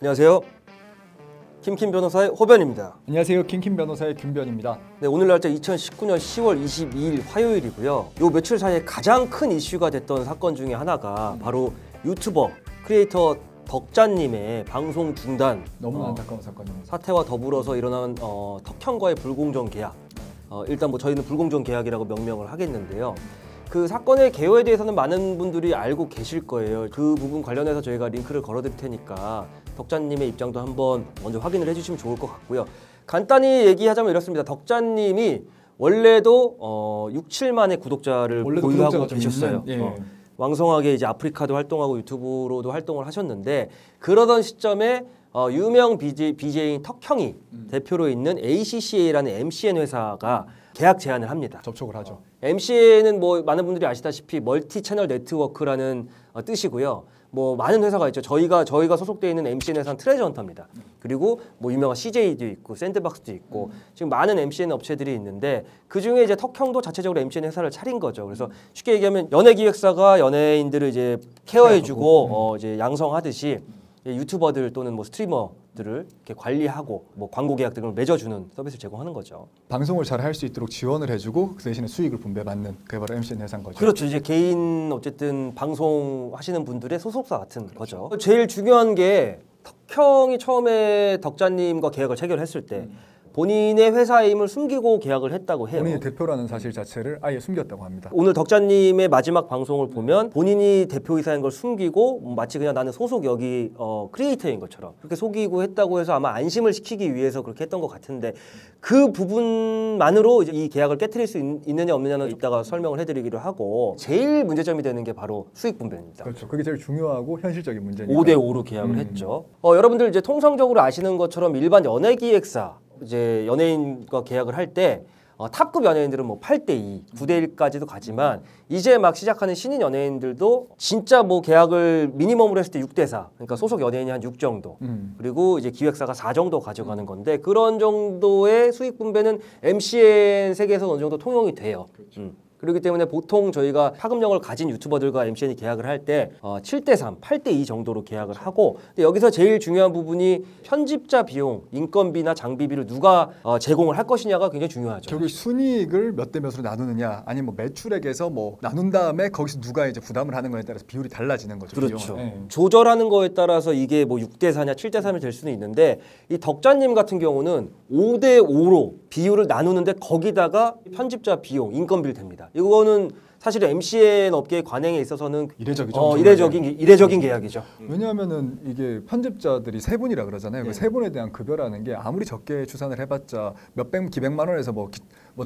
안녕하세요. 킴킴 변호사의 호변입니다. 안녕하세요. 킴킴 변호사의 균변입니다. 네, 오늘 날짜 2019년 10월 22일 화요일이고요. 요 며칠 사이에 가장 큰 이슈가 됐던 사건 중에 하나가 바로 유튜버, 크리에이터 덕자님의 방송 중단 너무 안타까운 사건입니다. 사태와 더불어서 일어난 턱형과의 불공정 계약. 일단 뭐 저희는 불공정 계약이라고 명명을 하겠는데요. 그 사건의 개요에 대해서는 많은 분들이 알고 계실 거예요. 그 부분 관련해서 저희가 링크를 걸어드릴 테니까 덕자님의 입장도 한번 먼저 확인을 해주시면 좋을 것 같고요. 간단히 얘기하자면 이렇습니다. 덕자님이 원래도 6, 7만의 구독자를 보유하고 계셨어요. 왕성하게 이제 아프리카도 활동하고 유튜브로도 활동을 하셨는데, 그러던 시점에 유명 BJ인 턱형이 대표로 있는 ACCA라는 MCN 회사가 계약 제안을 합니다. 접촉을 하죠. MCN은 뭐 많은 분들이 아시다시피 멀티 채널 네트워크라는 뜻이고요. 뭐 많은 회사가 있죠. 저희가 소속되어 있는 MCN 회사는 트레저 헌터입니다. 그리고 뭐 유명한 CJ도 있고 샌드박스도 있고 지금 많은 MCN 업체들이 있는데, 그 중에 이제 턱형도 자체적으로 MCN 회사를 차린 거죠. 그래서 쉽게 얘기하면 연예기획사가 연예인들을 이제 케어해주고 이제 양성하듯이 유튜버들 또는 뭐 스트리머들을 이렇게 관리하고 뭐 광고 계약 등을 맺어주는 서비스를 제공하는 거죠. 방송을 잘 할 수 있도록 지원을 해주고 그 대신에 수익을 분배받는 그게 바로 MCN 회사인 거죠. 그렇죠. 이제 개인 어쨌든 방송 하시는 분들의 소속사 같은 거죠. 제일 중요한 게 턱형이 처음에 덕자님과 계약을 체결했을 때 본인의 회사임을 숨기고 계약을 했다고 해요. 본인이 대표라는 사실 자체를 아예 숨겼다고 합니다. 오늘 덕자님의 마지막 방송을 보면 본인이 대표이사인 걸 숨기고 마치 그냥 나는 소속 여기 크리에이터인 것처럼 그렇게 속이고 했다고 해서 아마 안심을 시키기 위해서 그렇게 했던 것 같은데, 그 부분만으로 이제 이 계약을 깨트릴 수 있느냐 없느냐는 이따가 설명을 해드리기로 하고, 제일 문제점이 되는 게 바로 수익 분배입니다. 그렇죠. 그게 제일 중요하고 현실적인 문제니까. 5대5로 계약을 했죠. 여러분들 이제 통상적으로 아시는 것처럼 일반 연예기획사 이제 연예인과 계약을 할 때 탑급 연예인들은 뭐 8대2, 9대1까지도 가지만 이제 막 시작하는 신인 연예인들도 진짜 뭐 계약을 미니멈으로 했을 때 6대4, 그러니까 소속 연예인이 한 6 정도, 그리고 이제 기획사가 4 정도 가져가는 건데, 그런 정도의 수익 분배는 MCN 세계에서 어느 정도 통용이 돼요. 그렇죠. 그렇기 때문에 보통 저희가 파급력을 가진 유튜버들과 MCN이 계약을 할 때 7대3, 8대2 정도로 계약을 하고, 근데 여기서 제일 중요한 부분이 편집자 비용, 인건비나 장비비를 누가 제공을 할 것이냐가 굉장히 중요하죠. 결국 순이익을 몇 대 몇으로 나누느냐, 아니면 뭐 매출액에서 뭐 나눈 다음에 거기서 누가 이제 부담을 하는 거에 따라서 비율이 달라지는 거죠. 그렇죠. 조절하는 거에 따라서 이게 뭐 6대4냐 7대3이 될 수는 있는데, 이 덕자님 같은 경우는 5대5로 비율을 나누는데 거기다가 편집자 비용, 인건비를 댑니다. 이거는 사실 MCN 업계의 관행에 있어서는 이례적이죠. 이례적인 계약이죠. 왜냐하면은 이게 편집자들이 세 분이라 그러잖아요. 그 세 분에 대한 급여라는 게 아무리 적게 추산을 해봤자 몇백, 기백만 원에서 뭐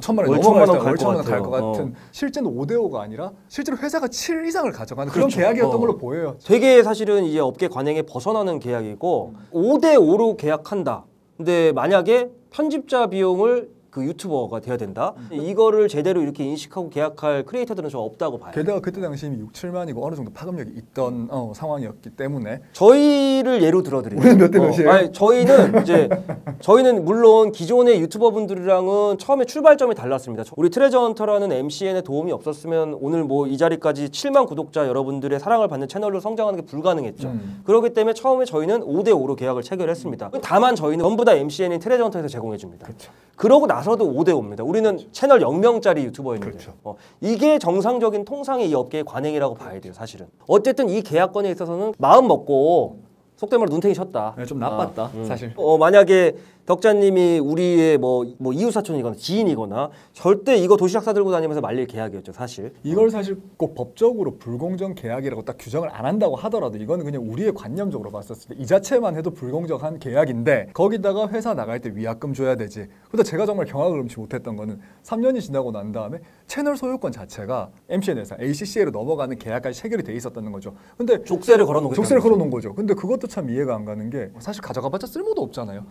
천만 원 넘어갈 때 월천만 원 갈 것 같은, 실제는 5대5가 아니라 실제로 회사가 7 이상을 가져가는 그런 계약이었던 걸로 보여요. 되게 사실은 이제 업계 관행에 벗어나는 계약이고, 5대5로 계약한다. 근데 만약에 편집자 비용을 그 유튜버가 돼야 된다. 이거를 제대로 이렇게 인식하고 계약할 크리에이터들은 좀 없다고 봐요. 게다가 그때 당시 이미 6, 7만이고 어느 정도 파급력이 있던 상황이었기 때문에. 저희를 예로 들어드릴게요. 우리는 몇 대 몇이에요? 아니, 저희는 물론 기존의 유튜버분들이랑은 처음에 출발점이 달랐습니다. 우리 트레저 헌터라는 MCN의 도움이 없었으면 오늘 뭐 이 자리까지 7만 구독자 여러분들의 사랑을 받는 채널로 성장하는 게 불가능했죠. 그렇기 때문에 처음에 저희는 5대5로 계약을 체결했습니다. 다만 저희는 전부 다 MCN인 트레저 헌터에서 제공해줍니다. 그렇죠. 그러고 나서도 5대5입니다. 우리는 채널 0명짜리 유튜버였는데, 그렇죠. 이게 정상적인 통상의 이 업계의 관행이라고 봐야 돼요, 사실은. 어쨌든 이 계약건에 있어서는 마음 먹고 속된 말로 눈탱이 쳤다. 좀 나빴다, 사실. 만약에 덕자님이 우리의 뭐 이웃사촌이거나 지인이거나 절대 이거 도시락 싸들고 다니면서 말릴 계약이었죠, 사실. 이걸 사실 꼭 법적으로 불공정 계약이라고 딱 규정을 안 한다고 하더라도 이거는 그냥 우리의 관념적으로 봤었을 때 이 자체만 해도 불공정한 계약인데, 거기다가 회사 나갈 때 위약금 줘야 되지. 근데 제가 정말 경악을 금치 못했던 거는 3년이 지나고 난 다음에 채널 소유권 자체가 MCN 회사, ACCA로 넘어가는 계약까지 체결이 돼 있었다는 거죠. 근데 족쇄를 걸어놓은 거죠. 근데 그것도 참 이해가 안 가는 게, 사실 가져가봤자 쓸모도 없잖아요.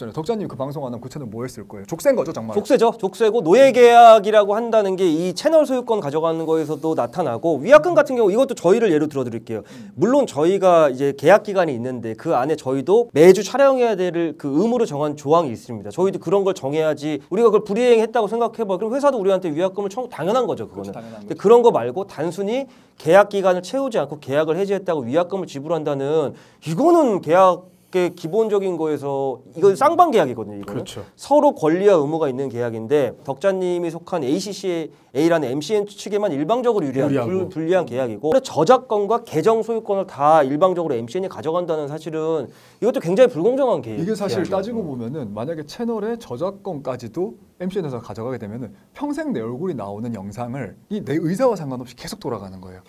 덕자님 그 방송 안 하면 그 채널 뭐 했을 거예요? 족쇄인 거죠, 정말. 족쇄죠. 족쇄고, 노예 계약이라고 한다는 게 이 채널 소유권 가져가는 거에서도 나타나고, 위약금 같은 경우 이것도 저희를 예로 들어드릴게요. 물론 저희가 이제 계약 기간이 있는데 그 안에 저희도 매주 촬영해야 될 그 의무로 정한 조항이 있습니다. 저희도 그런 걸 정해야지. 우리가 그걸 불이행했다고 생각해봐. 그럼 회사도 우리한테 위약금을 당연한 거죠, 그거는. 근데 그런 거 말고 단순히 계약 기간을 채우지 않고 계약을 해지했다고 위약금을 지불한다는, 이거는 계약 이렇게 기본적인 거에서 이건 쌍방 계약이거든요. 이거는. 그렇죠. 서로 권리와 의무가 있는 계약인데 덕자님이 속한 ACCA라는 MCN 측에만 일방적으로 유리하고. 불리한 계약이고 저작권과 계정 소유권을 다 일방적으로 MCN이 가져간다는 사실은 이것도 굉장히 불공정한 계약. 이게 사실 따지고 보면은 만약에 채널의 저작권까지도 MCN에서 가져가게 되면은 평생 내 얼굴이 나오는 영상을 이 내 의사와 상관없이 계속 돌아가는 거예요.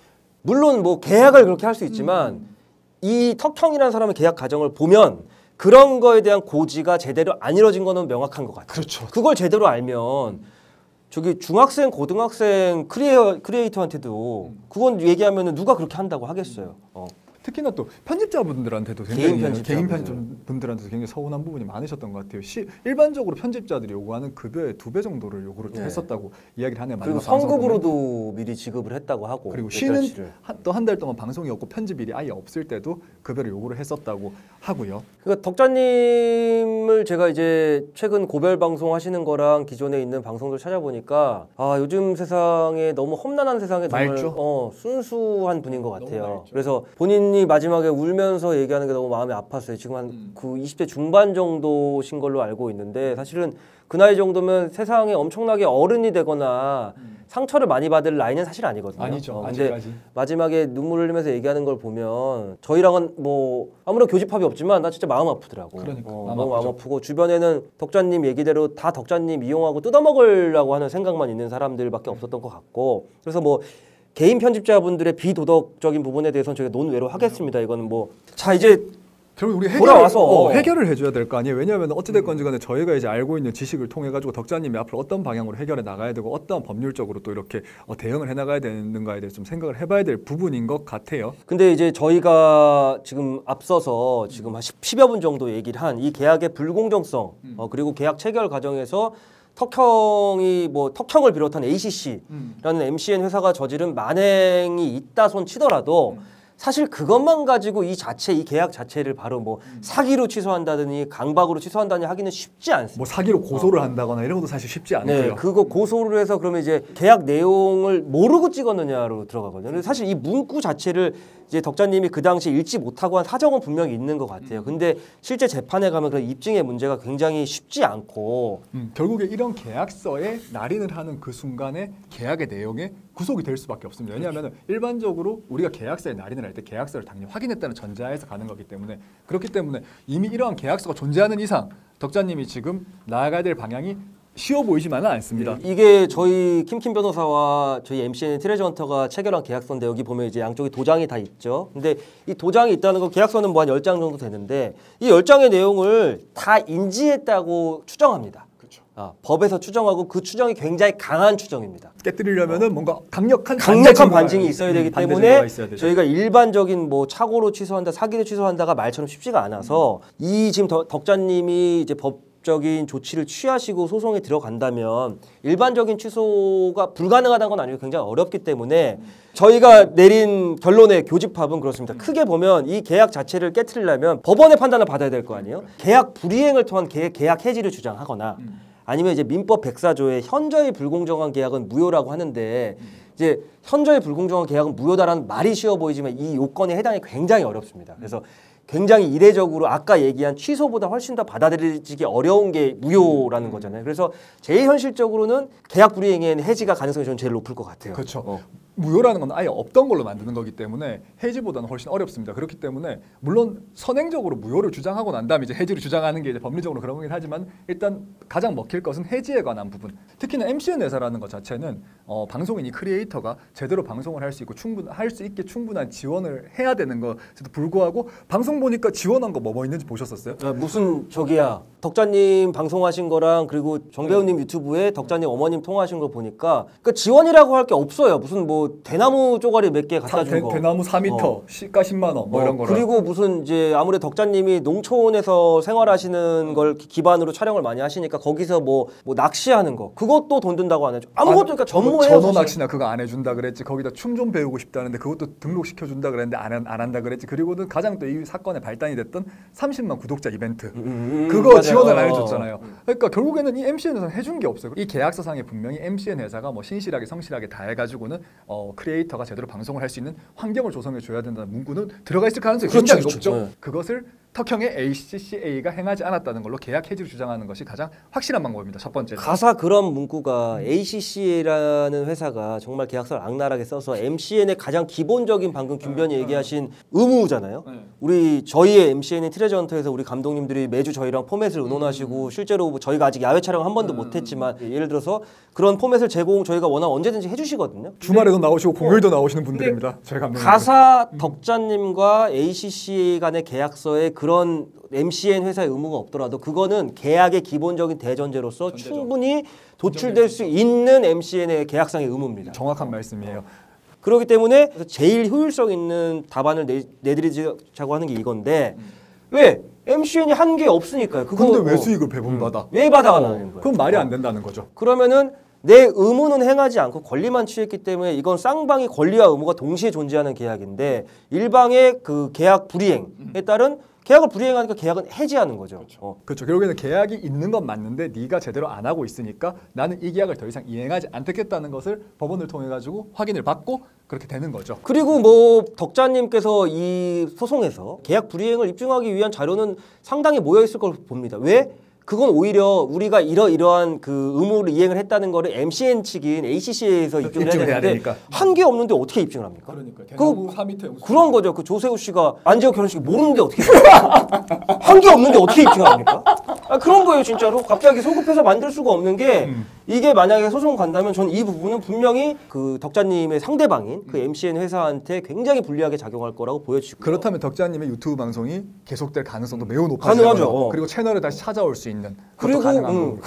물론 뭐 계약을 그렇게 할 수 있지만 이 턱형이라는 사람의 계약 과정을 보면 그런 거에 대한 고지가 제대로 안 이루어진 거는 명확한 것 같아요. 그렇죠. 그걸 제대로 알면 저기 중학생, 고등학생 크리에이터한테도 그건 얘기하면 누가 그렇게 한다고 하겠어요. 특히나 또 편집자분들한테도 굉장히 개인 편집자분들한테도 굉장히 서운한 부분이 많으셨던 것 같아요. 일반적으로 편집자들이 요구하는 급여의 2배 정도를 요구를 했었다고 이야기를 하네요. 그리고 성급으로도 미리 지급을 했다고 하고 그리고 쉬는 또 한 달 동안 방송이 없고 편집일이 아예 없을 때도 급여를 요구를 했었다고 하고요. 그러니까 덕자님을 제가 이제 최근 고별 방송 하시는 거랑 기존에 있는 방송들 찾아보니까 아 요즘 세상에 너무 험난한 세상에 정말 순수한 분인 것 같아요. 그래서 본인이 마지막에 울면서 얘기하는 게 너무 마음이 아팠어요. 지금 한 그 20대 중반 정도신 걸로 알고 있는데 사실은 그 나이 정도면 세상에 엄청나게 어른이 되거나 상처를 많이 받을 나이는 사실 아니거든요. 아니죠. 근데 아직까지. 마지막에 눈물 흘리면서 얘기하는 걸 보면 저희랑은 뭐 아무런 교집합이 없지만 나 진짜 마음 아프더라고. 그러니까 너무 마음 아프고 주변에는 덕자님 얘기대로 다 덕자님 이용하고 뜯어먹으려고 하는 생각만 있는 사람들밖에 없었던 것 같고 그래서 뭐 개인 편집자분들의 비도덕적인 부분에 대해서는 저희가 논외로 하겠습니다. 이거는 뭐 자 이제 결국 우리 돌아와서 해결을 해줘야 될 거 아니에요. 왜냐하면 어찌됐건지 간에 저희가 이제 알고 있는 지식을 통해 가지고 덕자님이 앞으로 어떤 방향으로 해결해 나가야 되고 어떤 법률적으로 또 이렇게 대응을 해 나가야 되는가에 대해서 좀 생각을 해봐야 될 부분인 것 같아요. 근데 이제 저희가 지금 앞서서 지금 한 10여 분 정도 얘기를 한 이 계약의 불공정성 그리고 계약 체결 과정에서 턱형이 뭐 턱형을 비롯한 ACC라는 MCN 회사가 저지른 만행이 있다 손 치더라도 사실 그것만 가지고 이 계약 자체를 바로 뭐 사기로 취소한다더니 강박으로 취소한다니 하기는 쉽지 않습니다. 뭐 사기로 고소를 한다거나 이런 것도 사실 쉽지 않고요. 네, 그거 고소를 해서 그러면 이제 계약 내용을 모르고 찍었느냐로 들어가거든요. 근데 사실 이 문구 자체를 이제 덕자님이 그 당시 읽지 못하고 한 사정은 분명히 있는 것 같아요. 근데 실제 재판에 가면 그런 입증의 문제가 굉장히 쉽지 않고 결국에 이런 계약서에 날인을 하는 그 순간에 계약의 내용에 구속이 될 수밖에 없습니다. 왜냐하면 일반적으로 우리가 계약서에 날인을 할 때 계약서를 당연히 확인했다는 전제하에서 가는 거기 때문에 그렇기 때문에 이미 이러한 계약서가 존재하는 이상 덕자님이 지금 나아가야 될 방향이 쉬워 보이지만은 않습니다. 이게 저희 킴킴 변호사와 저희 MCN 트레저 헌터가 체결한 계약서인데 여기 보면 이제 양쪽에 도장이 다 있죠. 근데 이 도장이 있다는 건 계약서는 뭐 한 10장 정도 되는데 이 10장의 내용을 다 인지했다고 추정합니다. 그렇죠. 법에서 추정하고 그 추정이 굉장히 강한 추정입니다. 깨뜨리려면은 뭔가 강력한 반증이 있어야 되기 때문에 저희가 일반적인 뭐 착오로 취소한다, 사기로 취소한다가 말처럼 쉽지가 않아서 이 지금 덕자님이 이제 법적인 조치를 취하시고 소송에 들어간다면 일반적인 취소가 불가능하다는 건 아니고 굉장히 어렵기 때문에 저희가 내린 결론의 교집합은 그렇습니다. 크게 보면 이 계약 자체를 깨트리려면 법원의 판단을 받아야 될 거 아니에요. 계약 불이행을 통한 계약 해지를 주장하거나 아니면 이제 민법 104조의 현저히 불공정한 계약은 무효라고 하는데 이제 현저히 불공정한 계약은 무효다라는 말이 쉬워 보이지만 이 요건에 해당이 굉장히 어렵습니다. 그래서 굉장히 이례적으로 아까 얘기한 취소보다 훨씬 더 받아들이기 어려운 게 무효라는 거잖아요. 그래서 제일 현실적으로는 계약 불이행에는 해지가 가능성이 저는 제일 높을 것 같아요. 그렇죠. 무효라는 건 아예 없던 걸로 만드는 거기 때문에 해지보다는 훨씬 어렵습니다. 그렇기 때문에 물론 선행적으로 무효를 주장하고 난 다음에 이제 해지를 주장하는 게 이제 법리적으로 그런 거긴 하지만 일단 가장 먹힐 것은 해지에 관한 부분. 특히나 MCN 회사라는 것 자체는 방송인이 크리에이터가 제대로 방송을 할 수 있고 할 수 있게 충분한 지원을 해야 되는 것에도 불구하고 방송 보니까 지원한 거 뭐 있는지 보셨었어요? 무슨 저기야 덕자님 방송하신 거랑 그리고 정배우님 유튜브에 덕자님 어머님 통화하신 거 보니까 그 지원이라고 할 게 없어요. 무슨 뭐 대나무 쪼가리 몇 개 갖다 준 거. 대나무 4m, 시가 10만 원, 뭐 이런 거라. 그리고 무슨 이제 아무래도 덕자님이 농촌에서 생활하시는 걸 기반으로 촬영을 많이 하시니까 거기서 뭐 낚시하는 거 그것도 돈 든다고 안 해줘. 아무것도 그러니까 전무해요. 전어 낚시나 그거 안 해준다 그랬지. 거기다 춤 좀 배우고 싶다는데 그것도 등록시켜 준다 그랬는데 안 한다 그랬지. 그리고는 가장 또 이 사건의 발단이 됐던 30만 구독자 이벤트 그거 맞아요. 지원을 안 해줬잖아요. 그러니까 결국에는 이 MCN 회사는 해준 게 없어요. 이 계약서상에 분명히 MCN 회사가 뭐 신실하게 성실하게 다 해가지고는 크리에이터가 제대로 방송을 할 수 있는 환경을 조성해 줘야 된다는 문구는 들어가 있을 가능성이 굉장히 높죠. 그것을 턱형의 ACCA가 행하지 않았다는 걸로 계약 해지를 주장하는 것이 가장 확실한 방법입니다. 첫 번째. 가사 그런 문구가 ACCA라는 회사가 정말 계약서를 악랄하게 써서 MCN의 가장 기본적인 방금 김변이 얘기하신 의무잖아요. 우리 저희의 MCN인 트레저 헌터에서 우리 감독님들이 매주 저희랑 포맷을 의논하시고 실제로 뭐 저희가 아직 야외 촬영 한 번도 못했지만 예를 들어서 그런 포맷을 제공 저희가 원하면 언제든지 해주시거든요. 주말에도 나오시고 공휴일도 나오시는 분들입니다. 저희 감독님. 가사 덕자님과 ACCA 간의 계약서에 그런 MCN 회사의 의무가 없더라도 그거는 계약의 기본적인 대전제로서 충분히 도출될 수 있는 MCN의 계약상의 의무입니다. 정확한 말씀이에요. 그렇기 때문에 제일 효율성 있는 답안을 내드리자고 하는 게 이건데 왜? MCN이 한 게 없으니까요. 근데 왜 수익을 배분받아? 왜 받아가는 거예요? 그건 말이 안 된다는 거죠. 그러면은 내 의무는 행하지 않고 권리만 취했기 때문에 이건 쌍방이 권리와 의무가 동시에 존재하는 계약인데 일방의 그 계약 불이행에 따른 계약을 불이행하니까 계약은 해지하는 거죠. 그렇죠. 결국에는 계약이 있는 건 맞는데 네가 제대로 안 하고 있으니까 나는 이 계약을 더 이상 이행하지 않겠다는 것을 법원을 통해 가지고 확인을 받고 그렇게 되는 거죠. 그리고 뭐 덕자님께서 이 소송에서 계약 불이행을 입증하기 위한 자료는 상당히 모여 있을 걸 봅니다. 왜? 그건 오히려 우리가 이러한 그 의무를 이행을 했다는 거를 MCN 측인 ACCA에서 입증을 해야 되는데 한 게 없는데 어떻게 입증을 합니까? 대나무 4m 그런 거죠. 그 조세호 씨가 안재호 결혼식 모르는데 어떻게 한 게 없는데 어떻게 입증을 합니까? 그런 거예요 진짜로. 갑자기 소급해서 만들 수가 없는 게 이게 만약에 소송 간다면 전 이 부분은 분명히 그 덕자님의 상대방인 그 MCN 회사한테 굉장히 불리하게 작용할 거라고 보여지고 그렇다면 덕자님의 유튜브 방송이 계속될 가능성도 매우 높아져요. 가능하죠. 그리고 채널에 다시 찾아올 수 있는 그리고 가능한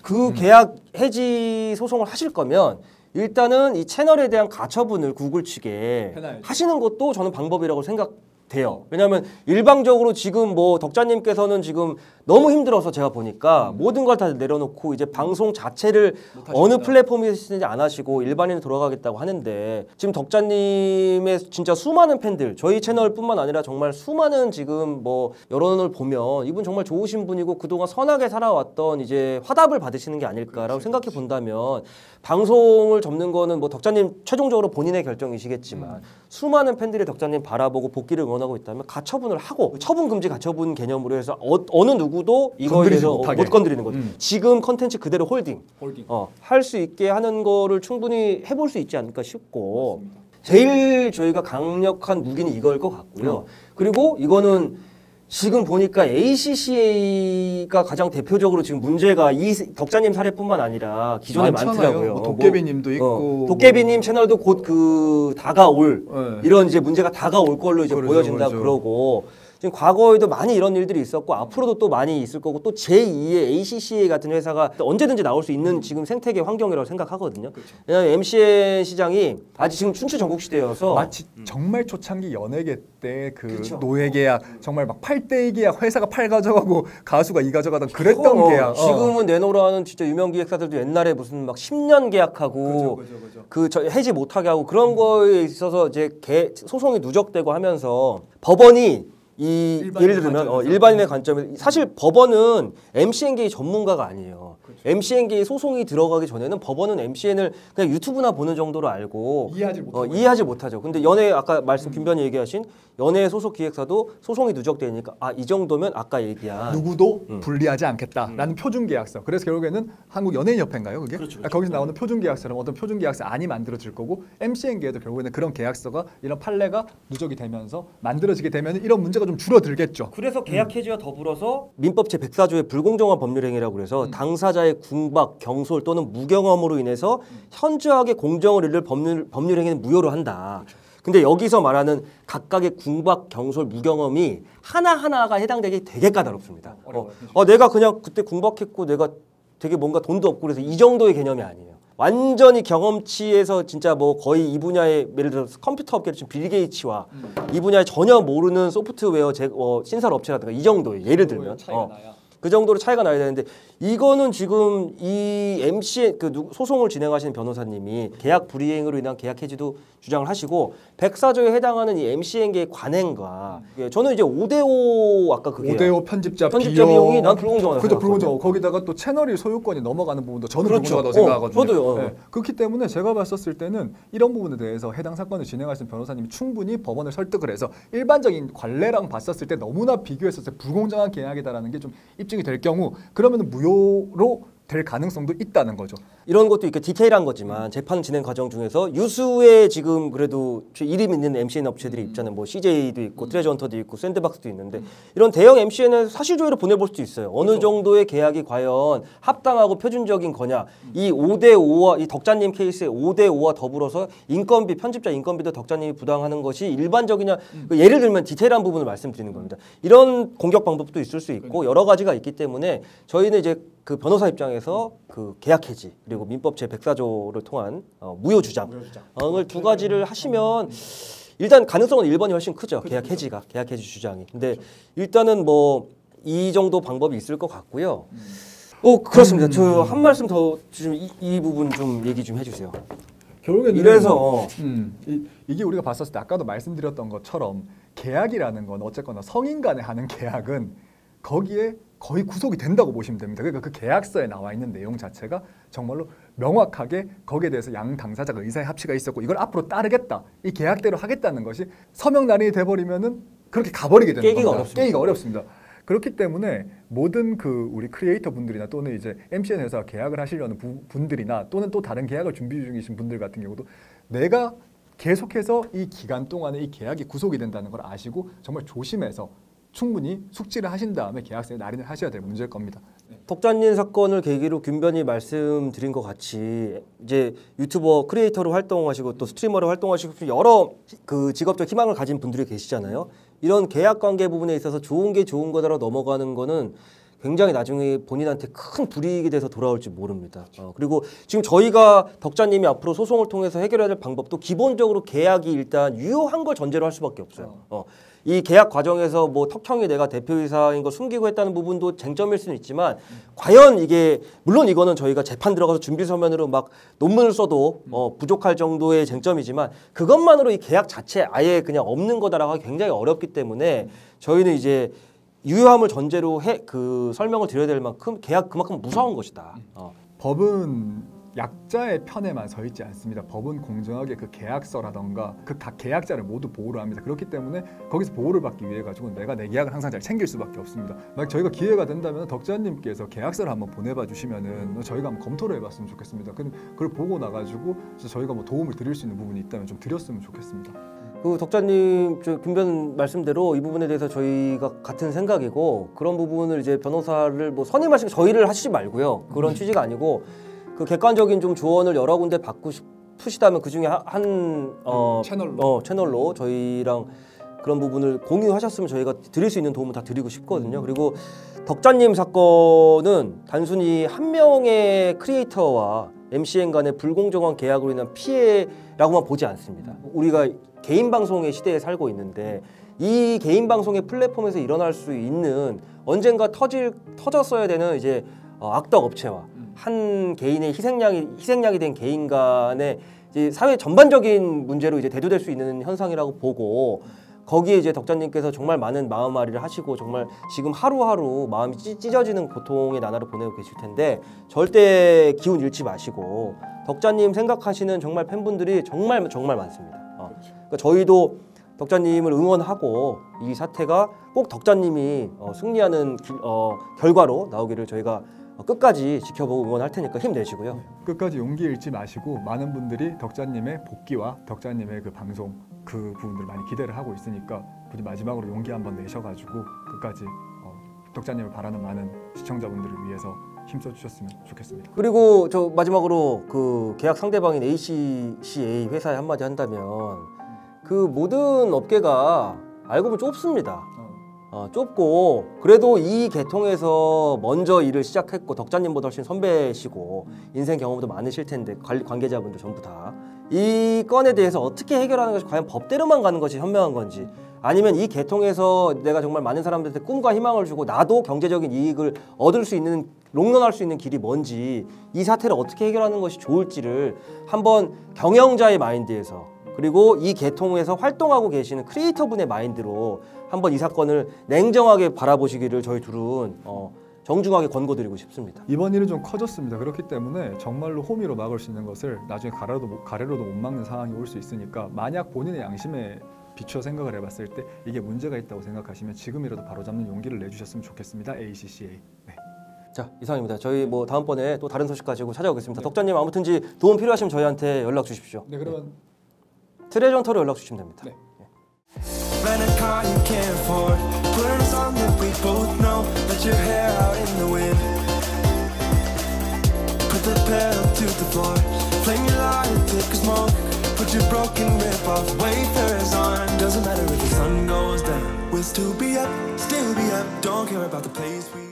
그 계약 해지 소송을 하실 거면 일단은 이 채널에 대한 가처분을 구글 측에 하시는 것도 저는 방법이라고 생각돼요. 왜냐하면 일방적으로 지금 뭐 덕자님께서는 지금 너무 힘들어서 제가 보니까 모든 걸 다 내려놓고 이제 방송 자체를 어느 플랫폼에 쓰는지 안 하시고 일반인으로 돌아가겠다고 하는데 지금 덕자님의 진짜 수많은 팬들 저희 채널뿐만 아니라 정말 수많은 지금 뭐 여론을 보면 이분 정말 좋으신 분이고 그동안 선하게 살아왔던 이제 화답을 받으시는 게 아닐까라고 생각해 본다면 방송을 접는 거는 뭐 덕자님 최종적으로 본인의 결정이시겠지만 수많은 팬들이 덕자님 바라보고 복귀를 응원하고 있다면 가처분을 하고 처분 금지 가처분 개념으로 해서 어느 누구도 이거에 대해서 못 건드리는 거죠. 지금 컨텐츠 그대로 홀딩. 할 수 있게 하는 거를 충분히 해볼 수 있지 않을까 싶고 제일 저희가 강력한 무기는 이걸 것 같고요. 그리고 이거는 지금 보니까 ACCA가 가장 대표적으로 지금 문제가 이 덕자님 사례뿐만 아니라 기존에 많더라고요. 뭐 도깨비님도 있고 도깨비님 채널도 곧 그 다가올 이런 이제 문제가 다가올 걸로 이제 보여진다 그러고 지금 과거에도 많이 이런 일들이 있었고 앞으로도 또 많이 있을 거고 또 제2의 ACCA 같은 회사가 언제든지 나올 수 있는 지금 생태계 환경이라고 생각하거든요. 왜냐하면 MCN 시장이 아직 지금 춘추 전국 시대여서 마치 정말 초창기 연예계 때 그 노예 계약 정말 막 8대2 계약 회사가 8 가져가고 가수가 2 가져가던 그랬던 계약 지금은 내놓으라는 진짜 유명 기획사들도 옛날에 무슨 막 10년 계약하고 그 해지 못하게 하고 그런 거에 있어서 이제 소송이 누적되고 하면서 법원이 예를 들면 일반인의 관점에서 사실 법원은 MCN계의 전문가가 아니에요. MCN계의 소송이 들어가기 전에는 법원은 MCN을 그냥 유튜브나 보는 정도로 알고 이해하지 못하죠. 근데 연예 아까 말씀 김변희 얘기하신 연예 소속 기획사도 소송이 누적되니까 이 정도면 아까 얘기한 누구도 불리하지 않겠다라는 표준 계약서. 그래서 결국에는 한국 연예인협회인가요, 그게? 거기서 나오는 표준 계약서는 어떤 표준 계약서 안이 만들어질 거고 MCN계에도 결국에는 그런 계약서가 이런 판례가 누적이 되면서 만들어지게 되면 이런 문제가 좀 줄어들겠죠. 그래서 계약 해지와 더불어서 민법 제 104조의 불공정한 법률행위라고 해서 당사자의 궁박, 경솔 또는 무경험으로 인해서 현저하게 공정을 이룰 법률행위는 무효로 한다. 근데 여기서 말하는 각각의 궁박, 경솔, 무경험이 하나하나가 해당되기 되게 까다롭습니다. 내가 그냥 그때 궁박했고 내가 되게 뭔가 돈도 없고 그래서 이 정도의 개념이 아니에요. 완전히 경험치에서 진짜 뭐 거의 이 분야의 예를 들어서 컴퓨터 업계를 지금 빌 게이츠와 이 분야에 전혀 모르는 소프트웨어 신설 업체라든가 이 정도의 예를 들면 그 정도로 차이가 나야 되는데 이거는 지금 이 MC 소송을 진행하시는 변호사님이 계약 불이행으로 인한 계약 해지도 주장을 하시고 백사조에 해당하는 이 MCN계의 관행과 저는 이제 5대5 아까 그게 5대5 편집자 비용이 난 불공정하다고 그죠, 생각하거든요. 불공정. 거기다가 또 채널이 소유권이 넘어가는 부분도 저는 그렇죠. 불공정하다고 생각하거든요. 저도요. 네. 그렇기 때문에 제가 봤었을 때는 이런 부분에 대해서 해당 사건을 진행하시는 변호사님이 충분히 법원을 설득을 해서 일반적인 관례랑 봤었을 때 너무나 비교했었을 때 불공정한 계약이다라는 게 좀 입증이 될 경우 그러면 무효로 될 가능성도 있다는 거죠. 이런 것도 이렇게 디테일한 거지만 재판 진행 과정 중에서 유수의 지금 그래도 이름 있는 MCN 업체들이 있잖아요. 뭐 CJ도 있고 트레저 헌터도 있고 샌드박스도 있는데 이런 대형 MCN을 사실조회로 보내볼 수도 있어요. 어느 그렇죠. 정도의 계약이 과연 합당하고 표준적인 거냐. 이 5대5와 이 덕자님 케이스의 5대5와 더불어서 인건비 편집자 인건비도 덕자님이 부담하는 것이 일반적이냐. 예를 들면 디테일한 부분을 말씀드리는 겁니다. 이런 공격 방법도 있을 수 있고 여러 가지가 있기 때문에 저희는 이제 그 변호사 입장에서 그 계약 해지 그리고 민법 제 104조를 통한 무효 주장을 두 가지를 하시면 일단 가능성은 1번이 훨씬 크죠. 계약 해지가 계약 해지 주장이. 근데 일단은 뭐 이 정도 방법이 있을 것 같고요. 그렇습니다. 저 한 말씀 더 좀 이 부분 좀 얘기 좀 해주세요. 결국에는 이래서 이게 우리가 봤었을 때 아까도 말씀드렸던 것처럼 계약이라는 건 어쨌거나 성인 간에 하는 계약은 거기에 거의 구속이 된다고 보시면 됩니다. 그러니까 그 계약서에 나와 있는 내용 자체가 정말로 명확하게 거기에 대해서 양 당사자가 의사의 합치가 있었고 이걸 앞으로 따르겠다, 이 계약대로 하겠다는 것이 서명 날인이 돼버리면은 그렇게 가버리게 되는 겁니다. 깨기가 어렵습니다. 그렇기 때문에 모든 그 우리 크리에이터 분들이나 또는 이제 MCN 회사 계약을 하시려는 분들이나 또는 또 다른 계약을 준비 중이신 분들 같은 경우도 내가 계속해서 이 기간 동안에 이 계약이 구속이 된다는 걸 아시고 정말 조심해서 충분히 숙지를 하신 다음에 계약서에 날인을 하셔야 될 문제일 겁니다. 덕자님 사건을 계기로 균변이 말씀드린 것 같이 이제 유튜버 크리에이터로 활동하시고 또 스트리머로 활동하시고 여러 그 직업적 희망을 가진 분들이 계시잖아요. 이런 계약 관계 부분에 있어서 좋은 게 좋은 거다라고 넘어가는 거는 굉장히 나중에 본인한테 큰 불이익이 돼서 돌아올지 모릅니다. 그리고 지금 저희가 덕자님이 앞으로 소송을 통해서 해결해야 될 방법도 기본적으로 계약이 일단 유효한 걸 전제로 할 수밖에 없어요. 이 계약 과정에서 뭐 턱형이 내가 대표이사인 거 숨기고 했다는 부분도 쟁점일 수는 있지만 과연 이게 물론 이거는 저희가 재판 들어가서 준비 서면으로 막 논문을 써도 부족할 정도의 쟁점이지만 그것만으로 이 계약 자체 아예 그냥 없는 거다라고 하기 굉장히 어렵기 때문에 저희는 이제 유효함을 전제로 그 설명을 드려야 될 만큼 계약 그만큼 무서운 것이다. 법은 약자의 편에만 서 있지 않습니다. 법은 공정하게 그 계약서라던가 그 각 계약자를 모두 보호를 합니다. 그렇기 때문에 거기서 보호를 받기 위해 가지고 내가 내 계약을 항상 잘 챙길 수밖에 없습니다. 만약 저희가 기회가 된다면 덕자님께서 계약서를 한번 보내봐 주시면은 저희가 한번 검토를 해봤으면 좋겠습니다. 그걸 보고 나가지고 저희가 뭐 도움을 드릴 수 있는 부분이 있다면 좀 드렸으면 좋겠습니다. 그 덕자님 저 균변 말씀대로 이 부분에 대해서 저희가 같은 생각이고 그런 부분을 이제 변호사를 뭐 선임하시고 저희를 하시지 말고요. 그런 취지가 아니고 그 객관적인 좀 조언을 여러 군데 받고 싶으시다면 그 중에 한 채널로 저희랑 그런 부분을 공유하셨으면 저희가 드릴 수 있는 도움을 다 드리고 싶거든요. 그리고 덕자님 사건은 단순히 한 명의 크리에이터와 MCN 간의 불공정한 계약으로 인한 피해라고만 보지 않습니다. 우리가 개인 방송의 시대에 살고 있는데 이 개인 방송의 플랫폼에서 일어날 수 있는 언젠가 터졌어야 되는 이제 악덕 업체와 한 개인의 희생양이 된 개인 간의 이제 사회 전반적인 문제로 이제 대두될 수 있는 현상이라고 보고 거기에 이제 덕자님께서 정말 많은 마음앓이를 하시고 정말 지금 하루하루 마음이 찢어지는 고통의 나날을 보내고 계실 텐데 절대 기운 잃지 마시고 덕자님 생각하시는 정말 팬분들이 정말 많습니다. 그러니까 저희도 덕자님을 응원하고 이 사태가 꼭 덕자님이 승리하는 결과로 나오기를 저희가 끝까지 지켜보고 응원할 테니까 힘내시고요. 끝까지 용기 잃지 마시고 많은 분들이 덕자님의 복귀와 덕자님의 그 방송 그 부분들을 많이 기대를 하고 있으니까 부디 마지막으로 용기 한번 내셔가지고 끝까지 덕자님을 바라는 많은 시청자분들을 위해서 힘써 주셨으면 좋겠습니다. 그리고 저 마지막으로 그 계약 상대방인 ACCA 회사에 한마디 한다면 그 모든 업계가 알고 보면 좁습니다. 좁고 그래도 이 계통에서 먼저 일을 시작했고 덕자님보다 훨씬 선배시고 인생 경험도 많으실 텐데 관계자분들 전부 다 이 건에 대해서 어떻게 해결하는 것이 과연 법대로만 가는 것이 현명한 건지 아니면 이 개통에서 내가 정말 많은 사람들한테 꿈과 희망을 주고 나도 경제적인 이익을 얻을 수 있는 롱런할 수 있는 길이 뭔지 이 사태를 어떻게 해결하는 것이 좋을지를 한번 경영자의 마인드에서 그리고 이 개통에서 활동하고 계시는 크리에이터분의 마인드로 한번 이 사건을 냉정하게 바라보시기를 저희 둘은 정중하게 권고드리고 싶습니다. 이번 일은 좀 커졌습니다. 그렇기 때문에 정말로 호미로 막을 수 있는 것을 나중에 가래로도 못 막는 상황이 올 수 있으니까 만약 본인의 양심에 비추어 생각을 해봤을 때 이게 문제가 있다고 생각하시면 지금이라도 바로잡는 용기를 내주셨으면 좋겠습니다. ACCA. 네. 자, 이상입니다. 저희 뭐 다음번에 또 다른 소식 가지고 찾아오겠습니다. 덕자님 아무튼지 도움 필요하시면 저희한테 연락 주십시오. 네, 그러면 트레전터로 연락 주시면 됩니다. 네. Rent a car you can't afford. Put on a song that we both know. Let your hair out in the wind. Put the pedal to the floor. Flame your light thick as smoke. Put your broken rip off. Wafers on. Doesn't matter if the sun goes down. We'll still be up, still be up. Don't care about the place we